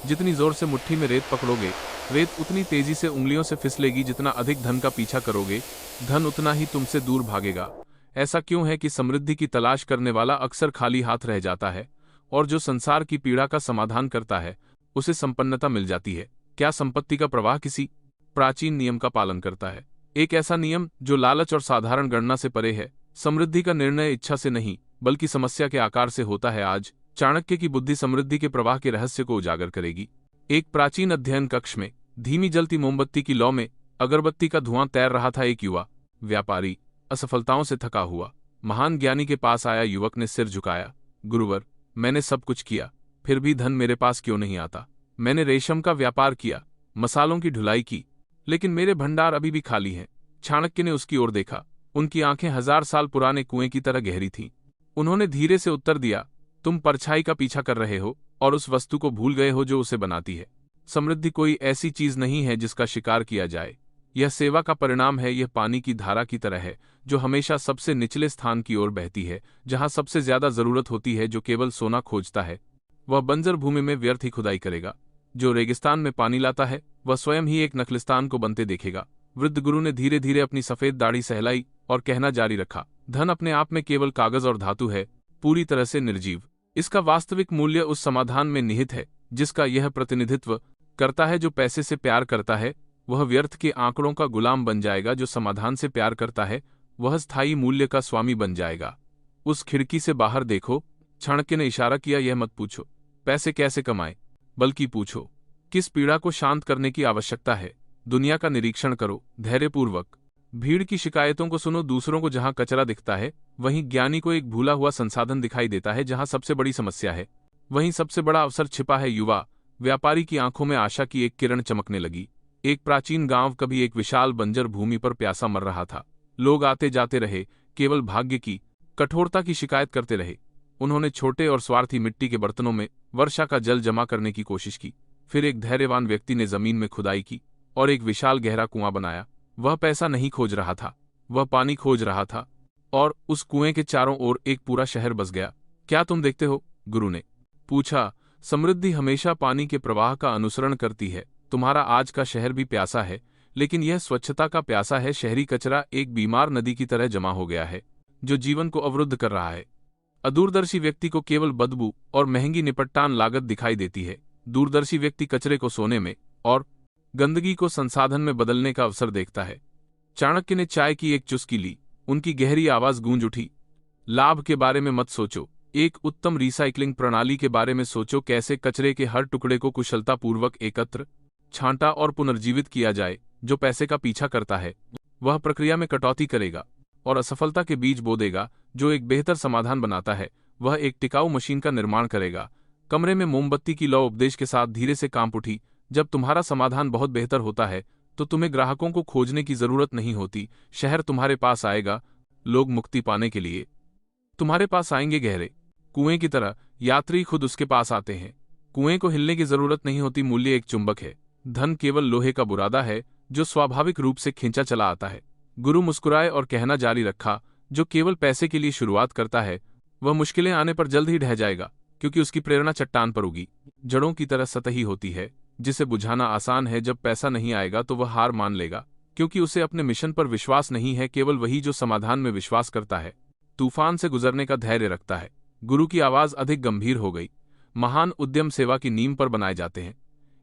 जितनी जोर से मुट्ठी में रेत पकड़ोगे, रेत उतनी तेजी से उंगलियों से फिसलेगी। जितना अधिक धन का पीछा करोगे, धन उतना ही तुमसे दूर भागेगा। ऐसा क्यों है कि समृद्धि की तलाश करने वाला अक्सर खाली हाथ रह जाता है, और जो संसार की पीड़ा का समाधान करता है, उसे संपन्नता मिल जाती है? क्या संपत्ति का प्रवाह किसी प्राचीन नियम का पालन करता है? एक ऐसा नियम जो लालच और साधारण गणना से परे है। समृद्धि का निर्णय इच्छा से नहीं, बल्कि समस्या के आकार से होता है। आज चाणक्य की बुद्धि समृद्धि के प्रवाह के रहस्य को उजागर करेगी। एक प्राचीन अध्ययन कक्ष में धीमी जलती मोमबत्ती की लौ में अगरबत्ती का धुआं तैर रहा था। एक युवा व्यापारी असफलताओं से थका हुआ महान ज्ञानी के पास आया। युवक ने सिर झुकाया, गुरुवर, मैंने सब कुछ किया, फिर भी धन मेरे पास क्यों नहीं आता? मैंने रेशम का व्यापार किया, मसालों की ढुलाई की, लेकिन मेरे भंडार अभी भी खाली हैं। चाणक्य ने उसकी ओर देखा। उनकी आंखें 1000 साल पुराने कुएं की तरह गहरी थीं। उन्होंने धीरे से उत्तर दिया, तुम परछाई का पीछा कर रहे हो और उस वस्तु को भूल गए हो जो उसे बनाती है। समृद्धि कोई ऐसी चीज नहीं है जिसका शिकार किया जाए। यह सेवा का परिणाम है। यह पानी की धारा की तरह है, जो हमेशा सबसे निचले स्थान की ओर बहती है, जहां सबसे ज्यादा जरूरत होती है। जो केवल सोना खोजता है, वह बंजर भूमि में व्यर्थ ही खुदाई करेगा। जो रेगिस्तान में पानी लाता है, वह स्वयं ही एक नखलिस्तान को बनते देखेगा। वृद्ध गुरु ने धीरे धीरे अपनी सफेद दाढ़ी सहलाई और कहना जारी रखा, धन अपने आप में केवल कागज और धातु है, पूरी तरह से निर्जीव। इसका वास्तविक मूल्य उस समाधान में निहित है जिसका यह प्रतिनिधित्व करता है। जो पैसे से प्यार करता है, वह व्यर्थ के आंकड़ों का गुलाम बन जाएगा। जो समाधान से प्यार करता है, वह स्थायी मूल्य का स्वामी बन जाएगा। उस खिड़की से बाहर देखो, चाणक्य ने इशारा किया। यह मत पूछो पैसे कैसे कमाएं, बल्कि पूछो किस पीड़ा को शांत करने की आवश्यकता है। दुनिया का निरीक्षण करो धैर्यपूर्वक। भीड़ की शिकायतों को सुनो। दूसरों को जहां कचरा दिखता है, वहीं ज्ञानी को एक भूला हुआ संसाधन दिखाई देता है। जहां सबसे बड़ी समस्या है, वहीं सबसे बड़ा अवसर छिपा है। युवा व्यापारी की आंखों में आशा की एक किरण चमकने लगी। एक प्राचीन गांव कभी एक विशाल बंजर भूमि पर प्यासा मर रहा था। लोग आते जाते रहे, केवल भाग्य की कठोरता की शिकायत करते रहे। उन्होंने छोटे और स्वार्थी मिट्टी के बर्तनों में वर्षा का जल जमा करने की कोशिश की। फिर एक धैर्यवान व्यक्ति ने जमीन में खुदाई की और एक विशाल गहरा कुआं बनाया। वह पैसा नहीं खोज रहा था, वह पानी खोज रहा था, और उस कुएं के चारों ओर एक पूरा शहर बस गया। क्या तुम देखते हो? गुरु ने पूछा। समृद्धि हमेशा पानी के प्रवाह का अनुसरण करती है। तुम्हारा आज का शहर भी प्यासा है, लेकिन यह स्वच्छता का प्यासा है। शहरी कचरा एक बीमार नदी की तरह जमा हो गया है, जो जीवन को अवरुद्ध कर रहा है। अदूरदर्शी व्यक्ति को केवल बदबू और महंगी निपटान लागत दिखाई देती है। दूरदर्शी व्यक्ति कचरे को सोने में और गंदगी को संसाधन में बदलने का अवसर देखता है। चाणक्य ने चाय की एक चुस्की ली। उनकी गहरी आवाज गूंज उठी, लाभ के बारे में मत सोचो, एक उत्तम रिसाइकलिंग प्रणाली के बारे में सोचो। कैसे कचरे के हर टुकड़े को कुशलतापूर्वक एकत्र, छांटा और पुनर्जीवित किया जाए। जो पैसे का पीछा करता है, वह प्रक्रिया में कटौती करेगा और असफलता के बीज बो देगा। जो एक बेहतर समाधान बनाता है, वह एक टिकाऊ मशीन का निर्माण करेगा। कमरे में मोमबत्ती की लौ उपदेश के साथ धीरे से कांप उठी। जब तुम्हारा समाधान बहुत बेहतर होता है, तो तुम्हें ग्राहकों को खोजने की जरूरत नहीं होती। शहर तुम्हारे पास आएगा। लोग मुक्ति पाने के लिए तुम्हारे पास आएंगे। गहरे कुएं की तरह यात्री खुद उसके पास आते हैं। कुएं को हिलने की जरूरत नहीं होती। मूल्य एक चुंबक है। धन केवल लोहे का बुरादा है, जो स्वाभाविक रूप से खींचा चला आता है। गुरु मुस्कुराए और कहना जारी रखा, जो केवल पैसे के लिए शुरुआत करता है, वह मुश्किलें आने पर जल्द ही ढह जाएगा, क्योंकि उसकी प्रेरणा चट्टान पर उगी जड़ों की तरह सतही होती है, जिसे बुझाना आसान है। जब पैसा नहीं आएगा तो वह हार मान लेगा, क्योंकि उसे अपने मिशन पर विश्वास नहीं है। केवल वही जो समाधान में विश्वास करता है, तूफान से गुजरने का धैर्य रखता है। गुरु की आवाज अधिक गंभीर हो गई। महान उद्यम सेवा की नींव पर बनाए जाते हैं।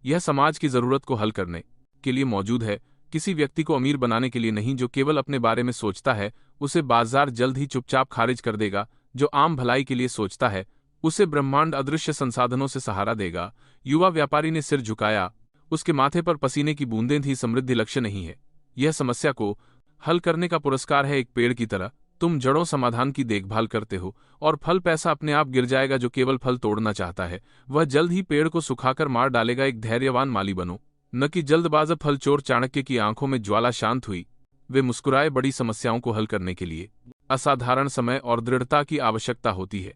यह समाज की जरूरत को हल करने के लिए मौजूद है, किसी व्यक्ति को अमीर बनाने के लिए नहीं। जो केवल अपने बारे में सोचता है, उसे बाजार जल्द ही चुपचाप खारिज कर देगा। जो आम भलाई के लिए सोचता है, उसे ब्रह्मांड अदृश्य संसाधनों से सहारा देगा। युवा व्यापारी ने सिर झुकाया। उसके माथे पर पसीने की बूंदें थी। समृद्धि लक्ष्य नहीं है, यह समस्या को हल करने का पुरस्कार है। एक पेड़ की तरह तुम जड़ों समाधान की देखभाल करते हो, और फल पैसा अपने आप गिर जाएगा। जो केवल फल तोड़ना चाहता है, वह जल्द ही पेड़ को सुखाकर मार डालेगा। एक धैर्यवान माली बनो, न कि जल्दबाज फल चोर। चाणक्य की आंखों में ज्वाला शांत हुई। वे मुस्कुराए। बड़ी समस्याओं को हल करने के लिए असाधारण समय और दृढ़ता की आवश्यकता होती है।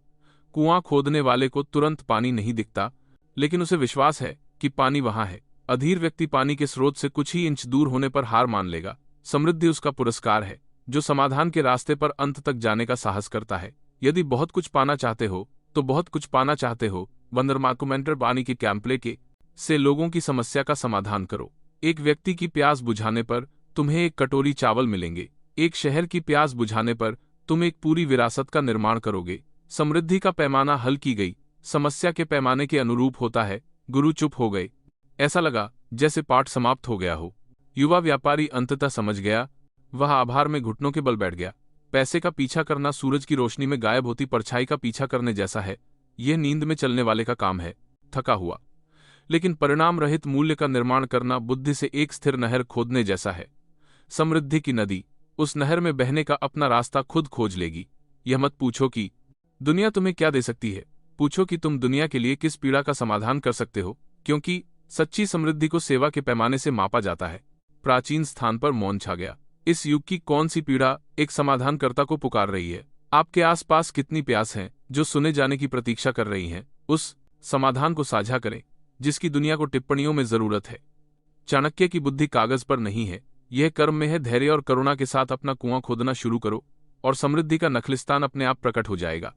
कुआं खोदने वाले को तुरंत पानी नहीं दिखता, लेकिन उसे विश्वास है कि पानी वहां है। अधीर व्यक्ति पानी के स्रोत से कुछ ही इंच दूर होने पर हार मान लेगा। समृद्धि उसका पुरस्कार है जो समाधान के रास्ते पर अंत तक जाने का साहस करता है। यदि बहुत कुछ पाना चाहते हो, तो बहुत कुछ पाना चाहते हो। वंदरमार्कुमेंटर पानी के कैंपले के से लोगों की समस्या का समाधान करो। एक व्यक्ति की प्यास बुझाने पर तुम्हें एक कटोरी चावल मिलेंगे। एक शहर की प्यास बुझाने पर तुम एक पूरी विरासत का निर्माण करोगे। समृद्धि का पैमाना हल की गई समस्या के पैमाने के अनुरूप होता है। गुरु चुप हो गए। ऐसा लगा जैसे पाठ समाप्त हो गया हो। युवा व्यापारी अंततः समझ गया। वह आभार में घुटनों के बल बैठ गया। पैसे का पीछा करना सूरज की रोशनी में गायब होती परछाई का पीछा करने जैसा है। यह नींद में चलने वाले का काम है। थका हुआ लेकिन परिणाम रहित मूल्य का निर्माण करना बुद्धि से एक स्थिर नहर खोदने जैसा है। समृद्धि की नदी उस नहर में बहने का अपना रास्ता खुद खोज लेगी। यह मत पूछो कि दुनिया तुम्हें क्या दे सकती है, पूछो कि तुम दुनिया के लिए किस पीड़ा का समाधान कर सकते हो, क्योंकि सच्ची समृद्धि को सेवा के पैमाने से मापा जाता है। प्राचीन स्थान पर मौन छा गया। इस युग की कौन सी पीड़ा एक समाधानकर्ता को पुकार रही है? आपके आसपास कितनी प्यास हैं जो सुने जाने की प्रतीक्षा कर रही हैं? उस समाधान को साझा करें जिसकी दुनिया को टिप्पणियों में जरूरत है। चाणक्य की बुद्धि कागज पर नहीं है, यह कर्म में है। धैर्य और करुणा के साथ अपना कुआं खोदना शुरू करो और समृद्धि का नखलिस्तान अपने आप प्रकट हो जाएगा।